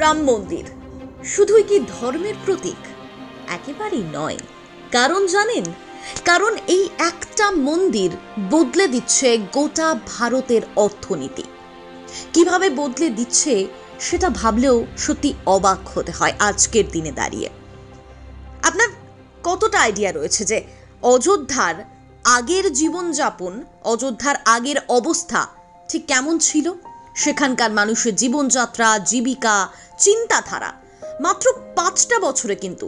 রাম মন্দির শুধুই কি ধর্মের প্রতীক? একেবারেই নয়। কারণ জানেন, কারণ এই একটা মন্দির বদলে দিচ্ছে গোটা ভারতের অর্থনীতি। কিভাবে বদলে দিচ্ছে সেটা ভাবলেও সত্যি অবাক হতে হয় আজকের দিনে দাঁড়িয়ে। আপনার কতটা আইডিয়া রয়েছে যে অযোধ্যার আগের জীবনযাপন, অযোধ্যার আগের অবস্থা ঠিক কেমন ছিল? সেখানকার মানুষের জীবনযাত্রা, জীবিকা, চিন্তাধারা মাত্র 5টা বছরে কিন্তু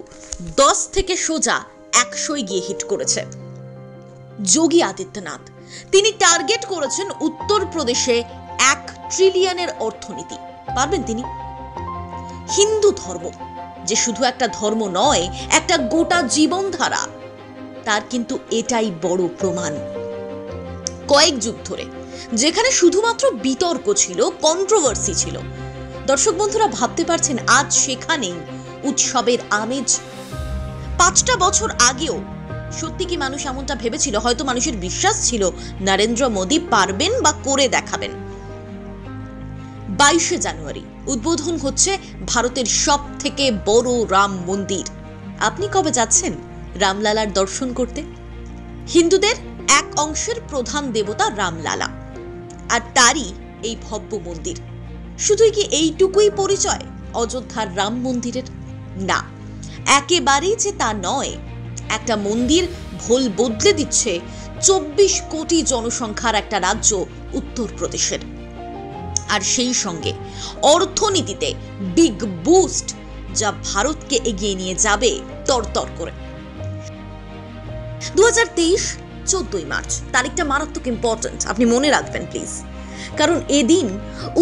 10 থেকে সোজা 100 গিয়ে হিট করেছে। যোগী আদিত্যনাথ তিনি টার্গেট করেছেন উত্তরপ্রদেশে 1 ট্রিলিয়নের অর্থনীতি। পারবেন তিনি? হিন্দু ধর্ম যে শুধু একটা ধর্ম নয়, একটা গোটা জীবনধারা, তার কিন্তু এটাই বড় প্রমাণ। কয়েক যুগ ধরে যেখানে শুধুমাত্র বিতর্ক ছিল, কন্ট্রোভার্সি ছিল, দর্শক বন্ধুরা ভাবতে পারছেন আজ সেখানেই উৎসবের আমেজ। 5টা বছর আগেও সত্যি কি মানুষ এমনটা ভেবেছিল? হয়তো মানুষের বিশ্বাস ছিল নরেন্দ্র মোদী পারবেন বা করে দেখাবেন। 22শে জানুয়ারি উদ্বোধন হচ্ছে ভারতের সব থেকে বড় রাম মন্দির। আপনি কবে যাচ্ছেন রামলালার দর্শন করতে? হিন্দুদের এক অংশের প্রধান দেবতা রামলালা, আর তারই এই ভব্য মন্দির। শুধুই কি এইটুকুই পরিচয় অযোধ্যার রাম মন্দিরের? না, একেবারেই যে তা নয়। একটা মন্দির ভোল বদলে দিচ্ছে 24 কোটি জনসংখ্যার একটা রাজ্য উত্তরপ্রদেশের, আর সেই সঙ্গে অর্থনীতিতে বিগ বুস্ট, যা ভারতকে এগিয়ে নিয়ে যাবে তরতর করে। 2023 14ই মার্চ তারিখটা মারাত্মক ইম্পর্টেন্ট, আপনি মনে রাখবেন প্লিজ। কারণ এদিন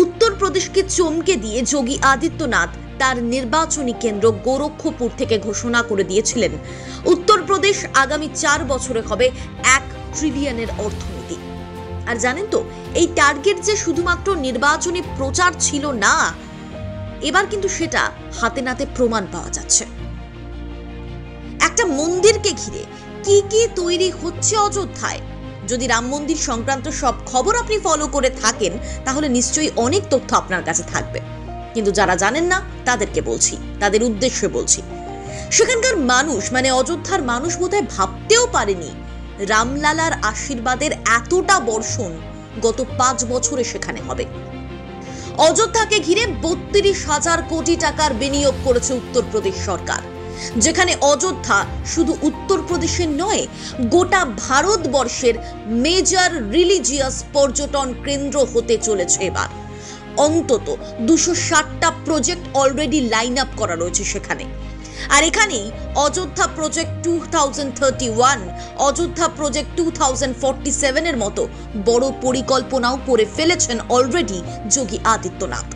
উত্তরপ্রদেশকে চমকে দিয়ে যোগী আদিত্যনাথ তার নির্বাচনী কেন্দ্র গোরক্ষপুর থেকে ঘোষণা করে দিয়েছিলেন উত্তরপ্রদেশ আগামী 4 বছরে হবে 1 ট্রিলিয়নের অর্থনীতি। আর জানেন তো, এই টার্গেট যে শুধুমাত্র নির্বাচনী প্রচার ছিল না, এবার কিন্তু সেটা হাতে নাতে প্রমাণ পাওয়া যাচ্ছে। একটা মন্দিরকে ঘিরে কি কি তৈরি হচ্ছে অযোধ্যায়, যদি রাম মন্দির সংক্রান্ত সব খবর আপনি ফলো করে থাকেন তাহলে নিশ্চয়ই অনেক তথ্য আপনার কাছে থাকবে। কিন্তু যারা জানেন না তাদেরকে বলছি, তাদের উদ্দেশ্যে বলছি। সেখানকার মানুষ, মানে অযোধ্যার মানুষ বোধহয় ভাবতেও পারেনি রামলালার আশীর্বাদের এতটা বর্ষণ গত 5 বছরে সেখানে হবে। অযোধ্যাকে ঘিরে 32,000 কোটি টাকার বিনিয়োগ করেছে উত্তরপ্রদেশ সরকার, যেখানে অযোধ্যা শুধু উত্তরপ্রদেশের নয়, গোটা ভারতবর্ষের মেজর রিলিজিয়াস পর্যটন কেন্দ্র হতে চলেছে এবার। অন্তত 260টা প্রজেক্ট অলরেডি লাইন আপ করা রয়েছে সেখানে। আর এখানেই অযোধ্যা প্রজেক্ট 2031, অযোধ্যা প্রজেক্ট 2047 এর মতো বড় পরিকল্পনাও করে ফেলেছেন অলরেডি যোগী আদিত্যনাথ।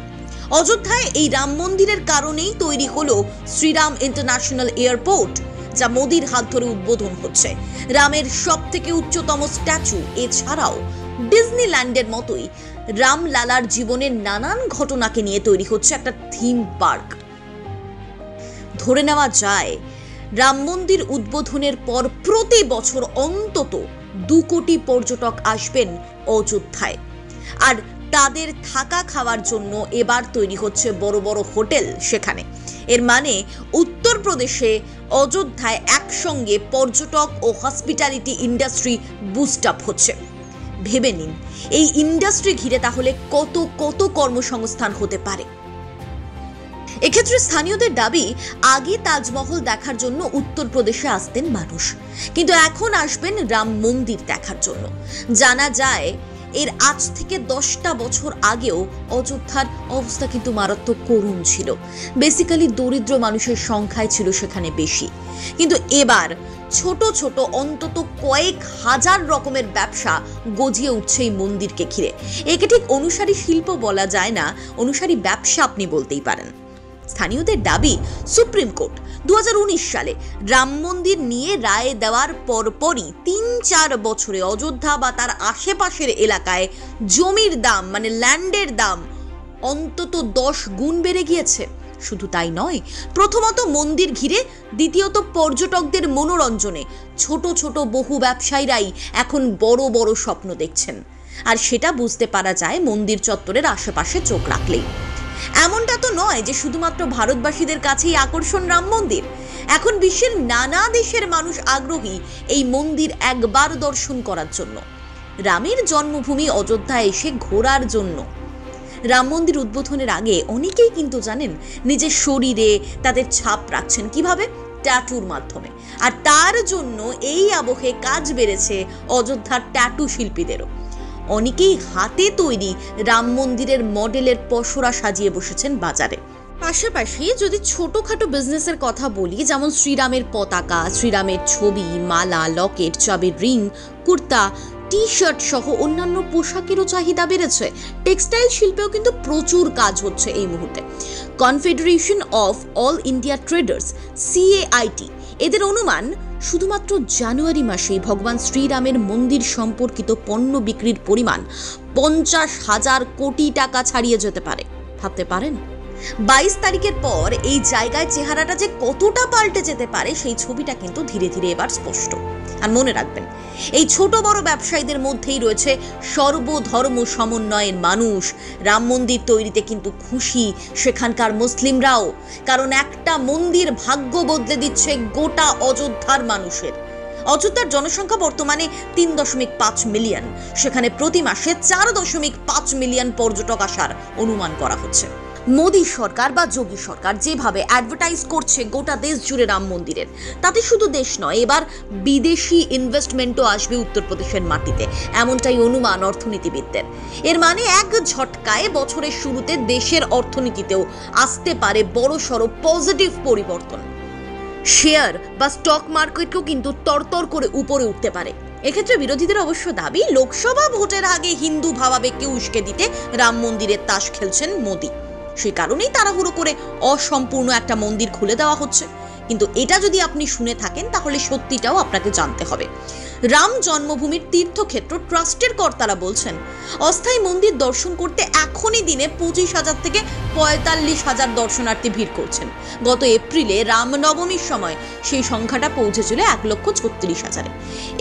অযোধ্যায় এই রাম মন্দিরের কারণেই তৈরি হলো শ্রীরাম ইন্টারন্যাশনাল এয়ারপোর্ট, যা মোদির হাত ধরে উদ্বোধন হচ্ছে। রামের সব থেকে উচ্চতম স্ট্যাচু, এছাড়াও ডিজনিল্যান্ডের মতোই রামলালার জীবনের নানান ঘটনাকে নিয়ে তৈরি হচ্ছে একটা থিম পার্ক। ধরে নেওয়া যায় রাম মন্দির উদ্বোধনের পর প্রতি বছর অন্তত 2 কোটি পর্যটক আসবেন অযোধ্যায়, আর তাদের থাকা খাওয়ার জন্য এবার তৈরি হচ্ছে বড় বড় হোটেল সেখানে। এর মানে উত্তরপ্রদেশে অযোধ্যায় একসঙ্গে পর্যটক ও হসপিটালিটি ইন্ডাস্ট্রি বুস্ট আপ হচ্ছে। ভেবে নিন এই ইন্ডাস্ট্রি ঘিরে তাহলে কত কত কর্মসংস্থান হতে পারে। এক্ষেত্রে স্থানীয়দের দাবি, আগে তাজমহল দেখার জন্য উত্তরপ্রদেশে আসতেন মানুষ, কিন্তু এখন আসবেন রাম মন্দির দেখার জন্য। জানা যায় এর আজ থেকে 10টা বছর আগেও অযোধ্যার অবস্থা কিন্তু মারাত্মক করুণ ছিল। বেসিক্যালি দরিদ্র মানুষের সংখ্যায় ছিল সেখানে বেশি, কিন্তু এবার ছোট ছোট অন্তত কয়েক হাজার রকমের ব্যবসা গজিয়ে উঠছে এই মন্দিরকে ঘিরে। একে ঠিক অনুসারী শিল্প বলা যায় না, অনুসারী ব্যবসা আপনি বলতেই পারেন। স্থানীয়দের দাবি, সুপ্রিম কোর্ট 2019 সালে রাম মন্দির নিয়ে রায় দেওয়ার পরপরই 3-4 বছরে অযোধ্যা বা তার আশেপাশের এলাকায় জমির দাম, মানে ল্যান্ডের দাম অন্তত 10 গুণ বেড়ে গিয়েছে। শুধু তাই নয়, প্রথমত মন্দির ঘিরে, দ্বিতীয়ত পর্যটকদের মনোরঞ্জনে ছোট ছোট বহু ব্যবসায়ীরাই এখন বড় বড় স্বপ্ন দেখছেন। আর সেটা বুঝতে পারা যায় মন্দির চত্বরের আশেপাশে চোখ রাখলেই। এমনটা তো নয় যে শুধুমাত্র ভারতবাসীদের কাছেই আকর্ষণ রাম মন্দির। এখন বিশ্বের নানা দেশের মানুষ আগ্রহী এই মন্দির একবার দর্শন করার জন্য, রামের জন্মভূমি অযোধ্যায় এসে ঘোরার জন্য। রাম মন্দির উদ্বোধনের আগে অনেকেই কিন্তু জানেন নিজের শরীরে তাদের ছাপ রাখছেন কিভাবে, ট্যাটুর মাধ্যমে। আর তার জন্য এই আবহে কাজ বেড়েছে অযোধ্যার ট্যাটু শিল্পীদেরও। অনেকেই হাতে তৈরি রাম মন্দিরের মডেলের পসরা সাজিয়ে বসেছেন বাজারে। পাশাপাশি যদি ছোটখাটো বিজনেসের কথা বলি, যেমন শ্রীরামের পতাকা, শ্রীরামের ছবি, মালা, লকেট, চাবির রিং, কুর্তা, টি শার্ট সহ অন্যান্য পোশাকেরও চাহিদা বেড়েছে। টেক্সটাইল শিল্পেও কিন্তু প্রচুর কাজ হচ্ছে এই মুহূর্তে। Confederation of all India traders CAIT এদের অনুমান শুধুমাত্র জানুয়ারি মাসেই ভগবান শ্রীরামের মন্দির সম্পর্কিত পণ্য বিক্রির পরিমাণ 50,000 কোটি টাকা ছাড়িয়ে যেতে পারে। ভাবতে পারেন 22 তারিখের পর এই জায়গায় চেহারাটা যে কতটা পাল্টে যেতে পারে সেই ছবিটা কিন্তু ধীরে ধীরে এবার স্পষ্ট। আর মনে রাখবেন, এই ছোট বড় ব্যবসায়ীদের মধ্যেই রয়েছে সর্বধর্ম সমন্বয়ের মানুষ। রাম মন্দির তৈরিতে কিন্তু খুশি সেখানকার মুসলিমরাও, কারণ একটা মন্দির ভাগ্য বদলে দিচ্ছে গোটা অযোধ্যার মানুষের। অযোধ্যার জনসংখ্যা বর্তমানে 3.5 মিলিয়ন, সেখানে প্রতি মাসে 4.5 মিলিয়ন পর্যটক আসার অনুমান করা হচ্ছে। মোদী সরকার বা যোগী সরকার যেভাবে অ্যাডভার্টাইজ করছে গোটা দেশ জুড়ে রাম মন্দিরের, তাতে শুধু দেশ নয়, এবার বিদেশি ইনভেস্টমেন্টও আসবে উত্তরপ্রদেশের মাটিতে, এমনটাই অনুমান অর্থনীতিবিদদের। এর মানে এক ঝটকায় বছরের শুরুতে দেশের অর্থনীতিতেও আসতে পারে বড়সড় পজিটিভ পরিবর্তন। শেয়ার বা স্টক মার্কেটও কিন্তু তরতর করে উপরে উঠতে পারে। এক্ষেত্রে বিরোধীদের অবশ্য দাবি, লোকসভা ভোটের আগে হিন্দু ভাবাবেগকে উস্কে দিতে রাম মন্দিরের তাস খেলছেন মোদী। সেই কারণেই তাড়াহুড়ো করে অসম্পূর্ণ একটা মন্দির খুলে দেওয়া হচ্ছে। কিন্তু এটা যদি আপনি শুনে থাকেন তাহলে সত্যিটাও আপনাকে জানতে হবে। রাম জন্মভূমির তীর্থক্ষেত্র ট্রাস্টের কর্তারা বলছেন, অস্থায়ী মন্দির দর্শন করতে এখনই দিনে 25,000 থেকে 45,000 দর্শনার্থী ভিড় করছেন। গত এপ্রিলে রামনবমীর সময় সেই সংখ্যাটা পৌঁছেছিল 1,36,000-এ।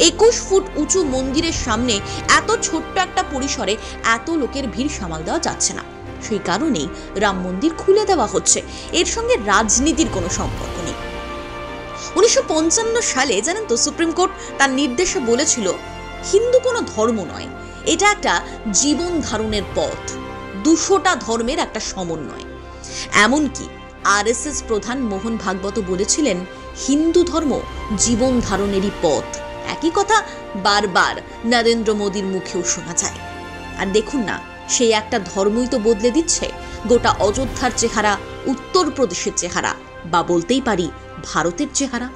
21 ফুট উঁচু মন্দিরের সামনে এত ছোট্ট একটা পরিসরে এত লোকের ভিড় সামাল দেওয়া যাচ্ছে না। সেই কারণেই রাম মন্দির খুলে দেওয়া হচ্ছে। এর সঙ্গে রাজনীতির কোনো সম্পর্ক নেই। 1955 সালে জানেন তো, সুপ্রিম কোর্ট তার নির্দেশে বলেছিল হিন্দু কোনো ধর্ম নয়, এটা একটা জীবন ধারণের পথ, 200টা ধর্মের একটা সমন্বয়। এমনকি RSS প্রধান মোহন ভাগবত বলেছিলেন হিন্দু ধর্ম জীবন ধারণেরই পথ। একই কথা বারবার নরেন্দ্র মোদীর মুখেও শোনা যায়। আর দেখুন না, সেই একটা ধর্মই তো বদলে দিচ্ছে গোটা অযোধ্যার চেহারা, উত্তরপ্রদেশের চেহারা, বা বলতেই পারি ভারতের চেহারা।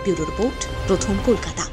ব্যুরো রিপোর্ট, প্রথম কলকাতা।